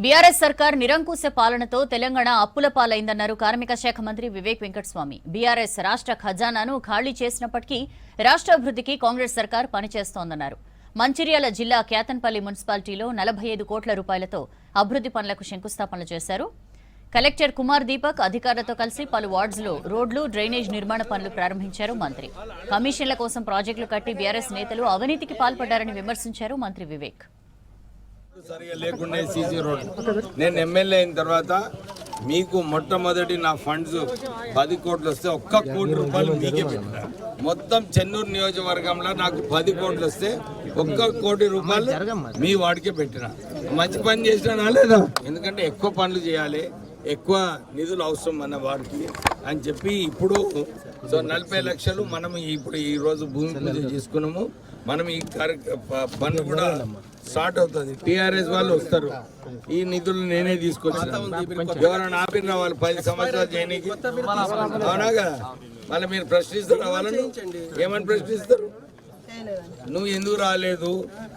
BRS సర్కార్ నిరంకుశ పాలనతో తెలంగాణ అప్పుల పాలైందన్నారు కార్మిక శాఖ మంత్రి వివేక్ వెంకటస్వామి. బీఆర్ఎస్ రాష్ట్ర ఖజానాను ఖాళీ చేసినప్పటికీ రాష్ట్ర అభివృద్ధికి కాంగ్రెస్ సర్కార్ పనిచేస్తోందన్నారు. మంచిర్యాల జిల్లా కేతన్పల్లి మున్సిపాలిటీలో 45 కోట్ల రూపాయలతో అభివృద్ధి పనులకు శంకుస్థాపనలు చేశారు. కలెక్టర్ కుమార్ దీపక్ అధికారులతో కలిసి పలు వార్డ్స్లో రోడ్లు, డ్రైనేజ్ నిర్మాణ పనులు ప్రారంభించారు మంత్రి. కమిషన్ల కోసం ప్రాజెక్టులు కట్టి బీఆర్ఎస్ నేతలు అవినీతికి పాల్పడ్డారని విమర్శించారు మంత్రి వివేక్. సరిగా లేకుండా సీసీ రోడ్ నేను ఎమ్మెల్యే అయిన తర్వాత మీకు మొట్టమొదటి నా ఫండ్స్ 10 కోట్లు వస్తే 1 కోటి రూపాయలు మీకే పెట్టినా. మొత్తం చెన్నూరు నియోజకవర్గంలో నాకు 10 కోట్లు వస్తే 1 కోటి రూపాయలు మీ వాడికే పెట్టిన. మంచి పని చేసినా లేదా? ఎందుకంటే ఎక్కువ పనులు చేయాలి, ఎక్కువ నిధులు అవసరం మన వారికి అని చెప్పి ఇప్పుడు 40 లక్షలు మనం ఇప్పుడు ఈ రోజు భూమి పూజ చేసుకున్నాము. మనం ఈ పని కూడా స్టార్ట్ అవుతుంది. టీఆర్ఎస్ వాళ్ళు వస్తారు, ఈ నిధులు నేనే తీసుకొచ్చిన. ఎవరైనా ఆపిన వాళ్ళు 10 సంవత్సరాలు చేయడానికి అవునా కదా? మళ్ళీ మీరు ప్రశ్నిస్తారు, వాళ్ళని ఏమని ప్రశ్నిస్తారు? నువ్వు ఎందుకు రాలేదు,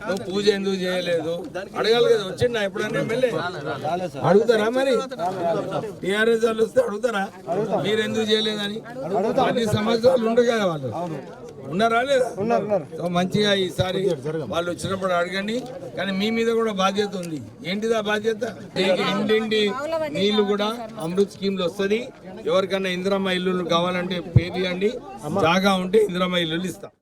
నువ్వు పూజ ఎందుకు చేయలేదు అడగాలి కదా. వచ్చిందా ఎప్పుడైనా ఎమ్మెల్యే? అడుగుతారా? మరి టీఆర్ఎస్ వాళ్ళు వస్తే అడుగుతారా మీరు ఎందుకు చేయలేదని? 10 సంవత్సరాలు ఉండరు కదా వాళ్ళు, ఉన్నారా లేదా? మంచిగా ఈసారి వాళ్ళు వచ్చినప్పుడు అడగండి. కానీ మీ మీద కూడా బాధ్యత ఉంది. ఏంటిదా బాధ్యత? ఇంటింటి నీళ్లు కూడా అమృత్ స్కీమ్ లో వస్తుంది. ఎవరికన్నా ఇందిరమ్మ ఇల్లులు కావాలంటే పేరు ఇవ్వండి, జాగా ఉంటే ఇందిరమ్మ ఇల్లులు ఇస్తాం.